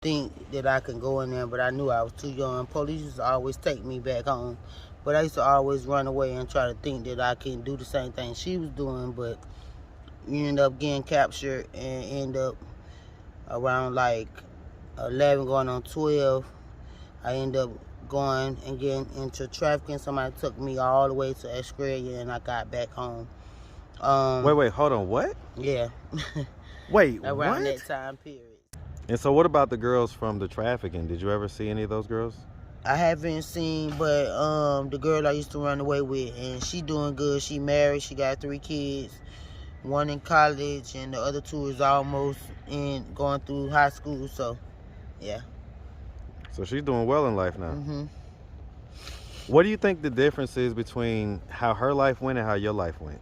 think that I can go in there, but I knew I was too young. Police used to always take me back home, but I used to always run away and try to think that I can do the same thing she was doing, but you end up getting captured and end up around like 11 going on 12. I end up going and getting into trafficking. Somebody took me all the way to Australia and I got back home. Wait, hold on, what? Yeah. Wait, around what? that time period. And so what about the girls from the trafficking? Did you ever see any of those girls? I haven't seen, but the girl I used to run away with, and she doing good. She married, she got 3 kids, one in college, and the other 2 is almost going through high school, so yeah. So she's doing well in life now. Mm-hmm. What do you think the difference is between how her life went and how your life went?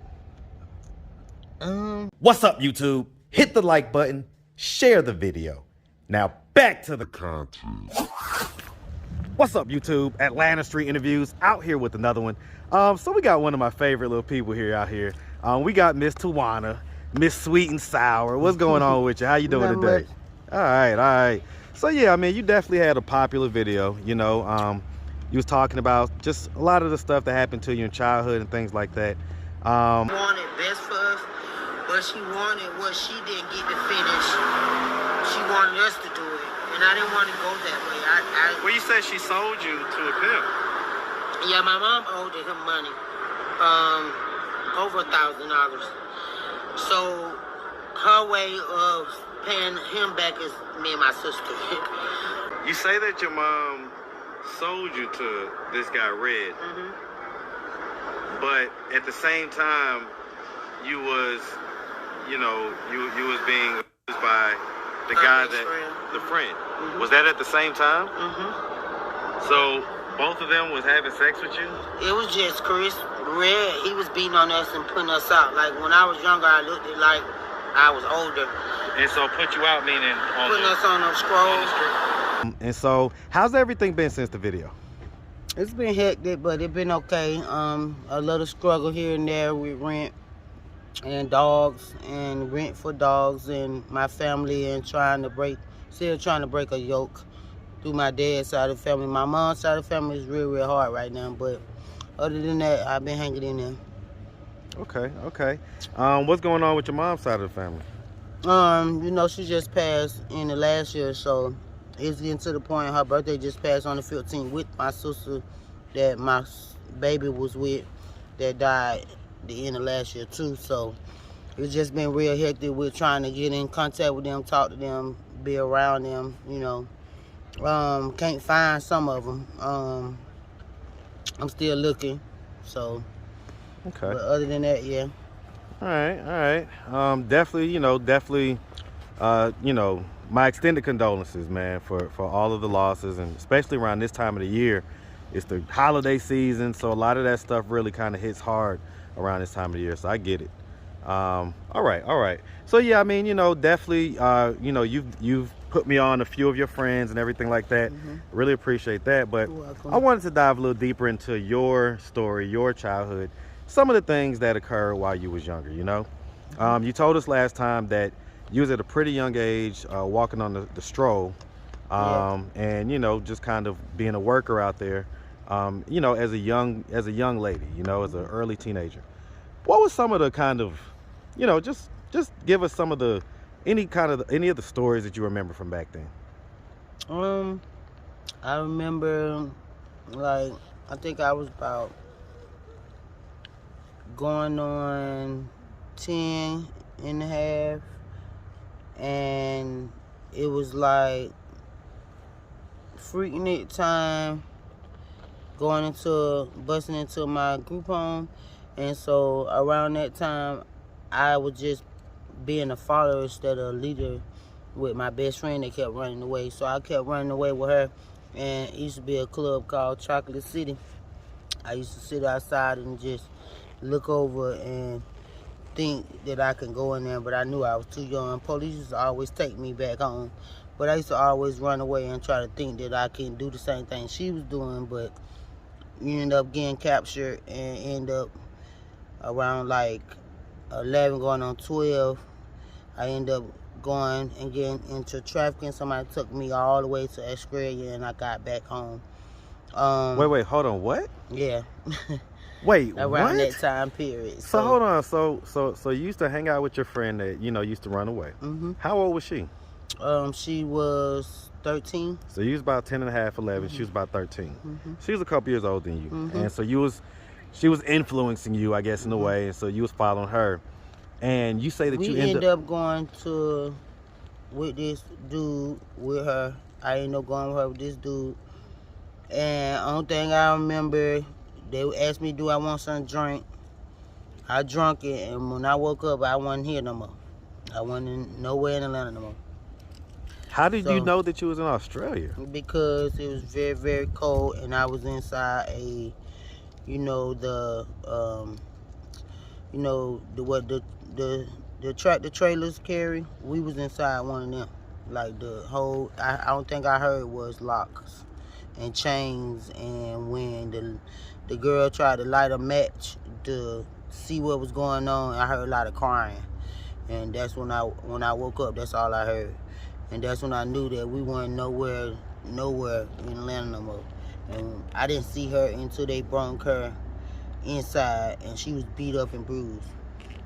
What's up, YouTube? Hit the like button, share the video. Now back to the content. What's up, YouTube? Atlanta Street Interviews out here with another one. So we got one of my favorite little people out here. We got Miss Tawana, Miss Sweet and Sour. What's going on with you? How you doing today? All right. So yeah, I mean, you definitely had a popular video. You know, you was talking about just a lot of the stuff that happened to you in childhood and things like that. Wanted best for us, but she wanted what she didn't get to finish. She wanted us to do it, and I didn't want to go that way. Well, you said she sold you to a pimp. Yeah, my mom owed him money, over $1,000. So her way of paying him back is me and my sister. You say that your mom sold you to this guy Red, but at the same time, you was, you know, you was being abused by the guy the friend. Was that at the same time? So both of them was having sex with you? It was just Chris Red. He was beating on us and putting us out. Like when I was younger, I looked at like I was older. And so put you out meaning putting us on them scrolls. And so how's everything been since the video? It's been hectic, but it's been okay. A little struggle here and there with rent and dogs and rent for dogs and my family, and still trying to break a yoke through my dad's side of the family. My mom's side of the family is real hard right now, but other than that, I've been hanging in there. Okay. What's going on with your mom's side of the family? You know, she just passed in the last year, so it's getting to the point. Her birthday just passed on the 15th with my sister that my baby was with that died the end of last year too. So it's just been real hectic with trying to get in contact with them, talk to them, be around them, you know. Can't find some of them. I'm still looking, so. Okay. But other than that, yeah. All right. Definitely, my extended condolences, man, for all of the losses, and especially around this time of the year. It's the holiday season, so a lot of that stuff really kind of hits hard around this time of the year, so I get it. All right. So yeah, I mean, definitely, you've put me on a few of your friends and everything like that. Really appreciate that, but I wanted to dive a little deeper into your story, your childhood, some of the things that occurred while you was younger. You told us last time that you was at a pretty young age, walking on the stroll, and just kind of being a worker out there, as a young lady, as an early teenager. What was some of the kind of, just give us some of any of the stories that you remember from back then? I remember, like, I think I was about going on 10 and a half, and it was like Freaknik time, busting into my group home. And so around that time, I was just being a follower instead of a leader with my best friend that kept running away. So I kept running away with her, and it used to be a club called Chocolate City. I used to sit outside and just look over and think that I can go in there, but I knew I was too young. Police used to always take me back home, but I used to always run away and try to think that I can do the same thing she was doing, but you end up getting captured and end up around like 11 going on 12. I end up going and getting into trafficking. Somebody took me all the way to Australia, and I got back home. Wait, hold on, what? Yeah. Wait, Around what? that time period. So hold on, so you used to hang out with your friend that used to run away. Mm-hmm. How old was she? She was 13. So you was about 10 and a half, 11. She was about 13. Mm-hmm. She was a couple years older than you, Mm-hmm. and so she was influencing you, I guess, in a way, and so you was following her. And you say that We you ended up going with this dude with her. I ended up going with her with this dude. And only thing I remember, they asked me, do I want some drink? I drunk it, and when I woke up, I wasn't here no more. I wasn't nowhere in Atlanta no more. How did you know that you was in Australia? Because it was very, very cold, and I was inside a, the tractor trailers carry. We was inside one of them. Like the whole, I don't think I heard was locks and chains, and when the girl tried to light a match to see what was going on, I heard a lot of crying, and that's when I woke up. That's all I heard, and that's when I knew that we weren't nowhere in Atlanta no more. And I didn't see her until they brought her inside, and she was beat up and bruised,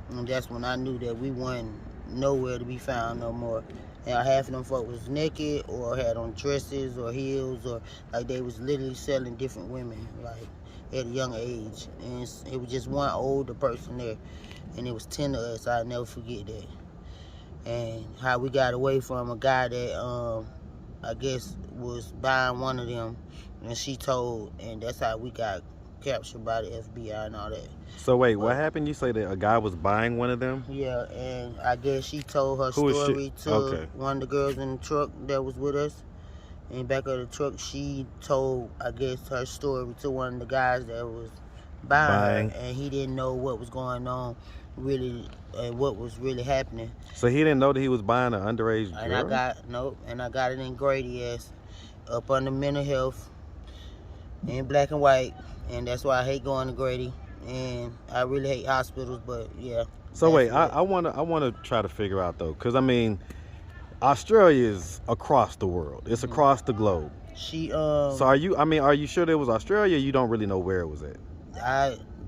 and that's when I knew that we weren't nowhere to be found no more. And half of them folk was naked or had on dresses or heels, or like they was literally selling different women, like at a young age. And it was just one older person there, and it was 10 of us. I'll never forget that. And how we got away from a guy that I guess was buying one of them, and she told, and that's how we got captured by the FBI and all that. So wait, what happened? You say that a guy was buying one of them? Yeah, and I guess she told her story to one of the girls in the truck that was with us. In the back of the truck, she told, I guess, her story to one of the guys that was buying her, and he didn't know what was going on really, and what was really happening. So he didn't know that he was buying an underage girl? And I got it in Grady as up under mental health in black and white, and that's why I hate going to Grady. And I really hate hospitals, but yeah. So wait, I wanna try to figure out though, because I mean, Australia is across the world. It's across the globe. So are you sure there was Australia? You don't really know where it was at.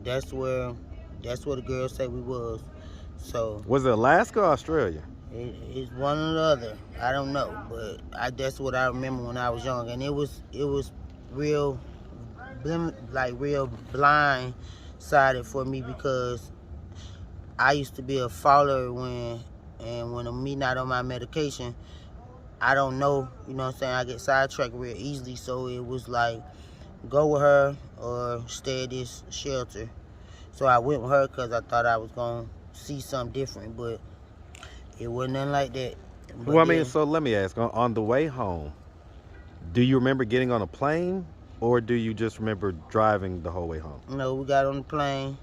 That's where the girls say we was. So was it Alaska or Australia? It's one or the other. I don't know, but that's what I remember when I was young, and it was real blindsided for me, because I used to be a follower when I'm meeting out on my medication. I don't know, you know what I'm saying? I get sidetracked real easily, so it was like, go with her or stay at this shelter. So I went with her because I thought I was going to see something different, but it wasn't nothing like that. But well, I mean, so let me ask, on the way home, do you remember getting on a plane, or do you just remember driving the whole way home? No, we got on the plane.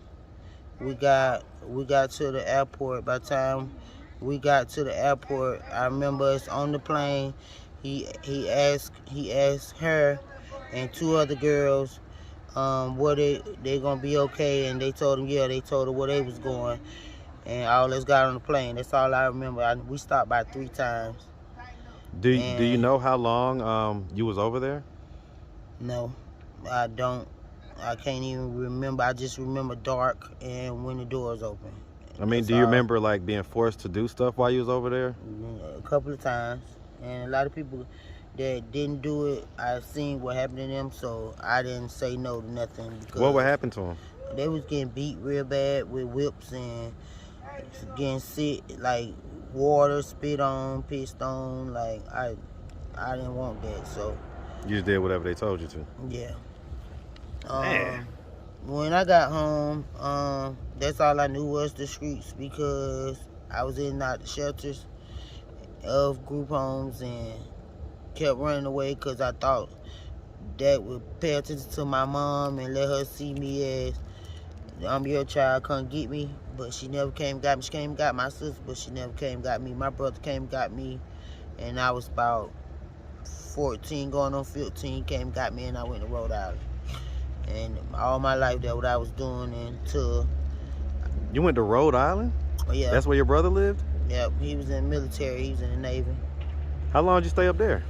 We got to the airport. By the time we got to the airport, I remember us on the plane. He asked her and two other girls, were they gonna be okay, and they told him, yeah. They told her where they was going, and all of us got on the plane. That's all I remember. We stopped by 3 times. Do you know how long you was over there? No, I don't. I can't even remember. I just remember dark and when the doors open. I mean, do you remember like being forced to do stuff while you was over there? A couple of times, and a lot of people that didn't do it, I seen what happened to them, so I didn't say no to nothing. Because what happened to them? They was getting beat real bad with whips and getting sick, like water spit on, pissed on. Like I didn't want that, so you just did whatever they told you to. Yeah. Man. When I got home, that's all I knew was the streets, because I was in the shelters of group homes and kept running away because I thought that would pay attention to my mom and let her see me as I'm your child, come get me. But she never came and got me. She came and got my sister, but she never came and got me. My brother came and got me, and I was about 14 going on 15, came and got me, and I went to Rhode Island. And all my life, that's what I was doing until... You went to Rhode Island? Yeah. That's where your brother lived? Yep, he was in the military. He was in the Navy. How long did you stay up there?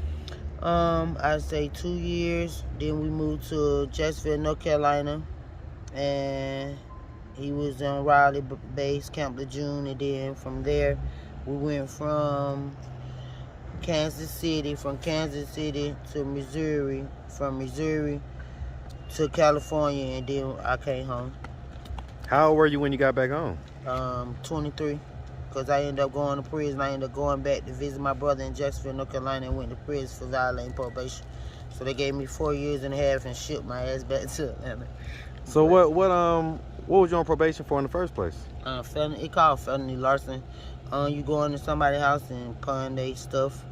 I'd say 2 years. Then we moved to Jacksonville, North Carolina, and he was on Raleigh base, Camp Lejeune, and then from there, we went from Kansas City to Missouri, from Missouri to California, and then I came home. How old were you when you got back home? 23. Because I ended up going to prison. I ended up going back to visit my brother in Jacksonville, North Carolina, and went to prison for violating probation. So they gave me 4 years and a half and shipped my ass back to Atlanta. So what was you on probation for in the first place? Felony. It called felony larceny. You go into somebody's house and pawn their stuff.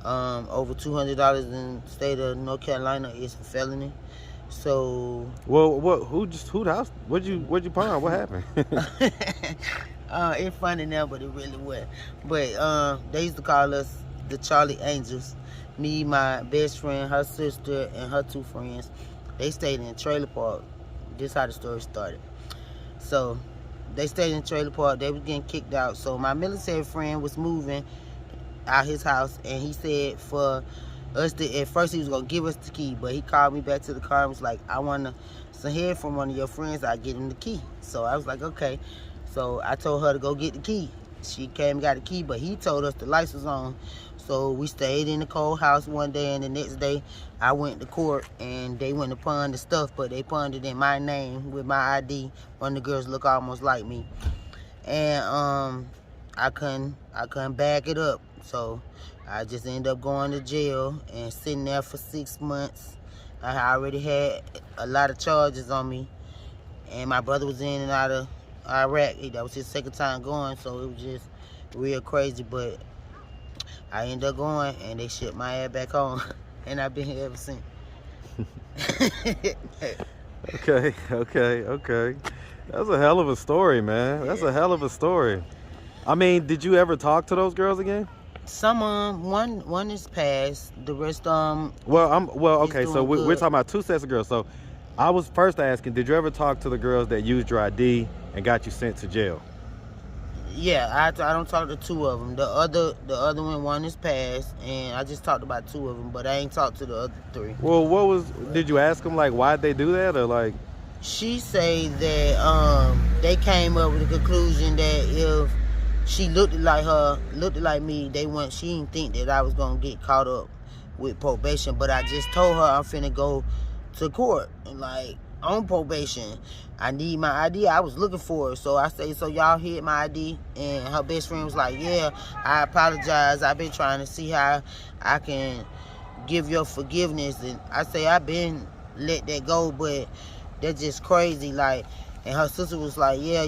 Over $200 in the state of North Carolina is a felony. So. Well, who'd house? What'd you pawn? What happened? It's funny now, but it really wasn't. But they used to call us the Charlie Angels. Me, my best friend, her sister, and her 2 friends. They stayed in a trailer park. This is how the story started. So they stayed in a trailer park. They was getting kicked out. So my military friend was moving out his house, and he said for us to, at first he was gonna give us the key, but he called me back to the car and was like, I want some head from one of your friends. I'll get him the key. So I was like, okay. So I told her to go get the key. She came and got the key, but he told us the lights was on. So we stayed in the cold house one day, and the next day I went to court, and they went to pawn the stuff, but they pawned it in my name with my ID. One of the girls look almost like me. And I couldn't back it up. So I just ended up going to jail and sitting there for 6 months. I already had a lot of charges on me, and my brother was in and out of Iraq. That was his second time going, so it was just real crazy. But I ended up going, and they shipped my ass back home, and I've been here ever since. Okay. That's a hell of a story, man. That's a hell of a story. I mean, did you ever talk to those girls again? Some one is passed. The rest okay. So we're talking about 2 sets of girls. So I was first asking, did you ever talk to the girls that used your ID and got you sent to jail? Yeah, I don't talk to 2 of them. The other one is passed, and I just talked about 2 of them, but I ain't talked to the other 3. Well, did you ask them like why'd they do that, or like? She say that they came up with the conclusion that if she looked like me, she didn't think that I was gonna get caught up with probation. But I just told her I'm finna go to court and like on probation. I need my ID. I was looking for it. So I say, so y'all hid my ID? And her best friend was like, yeah, I apologize. I've been trying to see how I can give your forgiveness. And I say, I've been let that go, but that's just crazy. Like, and her sister was like, yeah,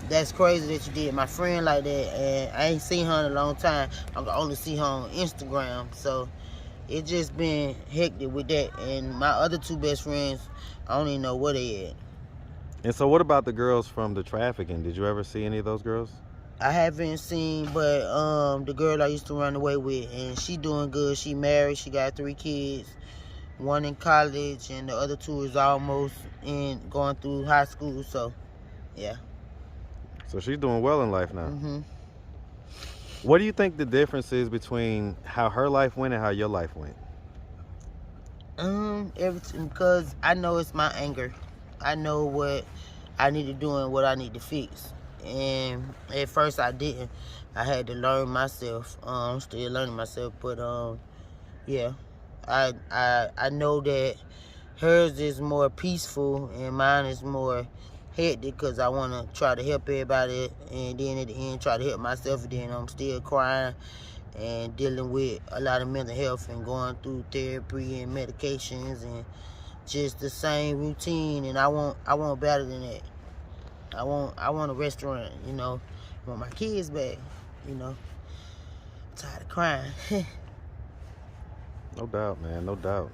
that's crazy that you did my friend like that. And I ain't seen her in a long time. I can only see her on Instagram. So it just been hectic with that. And my other 2 best friends, I don't even know where they at. And so what about the girls from the trafficking? Did you ever see any of those girls? I haven't seen, but the girl I used to run away with, and she doing good. She married. She got 3 kids. 1 in college, and the other 2 is almost going through high school. So, yeah. So she's doing well in life now. Mm-hmm. What do you think the difference is between how her life went and how your life went? Everything, because I know it's my anger. I know what I need to do and what I need to fix. And at first I didn't. I had to learn myself. I'm still learning myself, but yeah. I know that hers is more peaceful and mine is more hectic because I want to try to help everybody, and then at the end try to help myself, and then I'm still crying and dealing with a lot of mental health and going through therapy and medications and just the same routine. And I want better than that. I want a restaurant, I want my kids back, I'm tired of crying. No doubt, man. No doubt.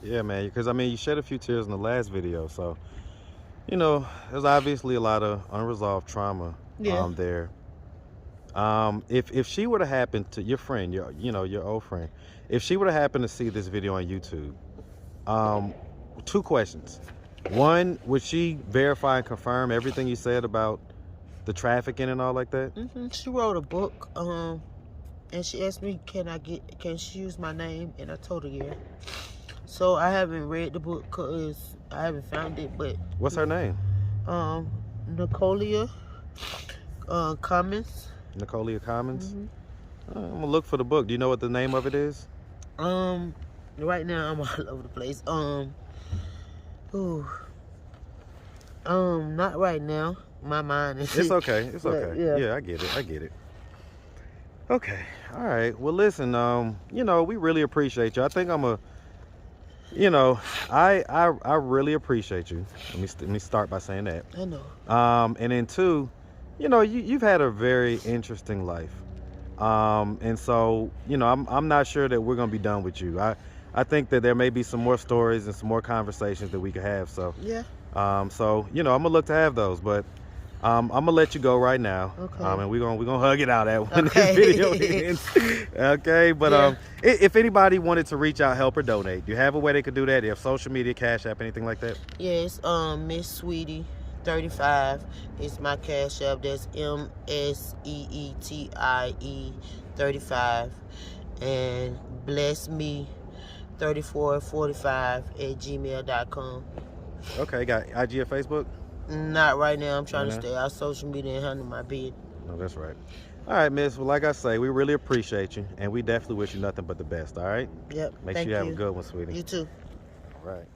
Yeah, man. Because you shed a few tears in the last video, so there's obviously a lot of unresolved trauma there. If she would have happened to your friend, your old friend, if she would have happened to see this video on YouTube, 2 questions. One, would she verify and confirm everything you said about the trafficking and all like that? She wrote a book, and she asked me, can she use my name? And I told her yeah. So I haven't read the book because I haven't found it, but What's her name? Nicolia Cummins. Nicolia Commons? I'm gonna look for the book. Do you know what the name of it is? Right now I'm all over the place. Not right now. My mind is. It's okay. It's okay. Yeah, I get it. Okay. All right. Well, listen. We really appreciate you. I think I really appreciate you. Let me start by saying that. I know. And then two, you've had a very interesting life. And so, I'm not sure that we're gonna be done with you. I think that there may be some more stories and some more conversations that we could have. So yeah. I'm gonna look to have those, but I'm gonna let you go right now. Okay. And we're gonna hug it out at when Okay. this video ends. Okay. But Yeah. If anybody wanted to reach out, help, or donate, do you have a way they could do that? Do you have social media, Cash App, anything like that? Yes. Miss Sweetie 35 is my Cash App. That's MSEETIE 35, and bless me 3445@gmail.com. Okay. Got IG or Facebook? Not right now. I'm trying to Yeah. stay out social media and handle my bid. No, that's right. All right, Miss. Well, like I say, we really appreciate you, and we definitely wish you nothing but the best. All right. Yep. Make Thank sure you have a good one, sweetie. You too. All right.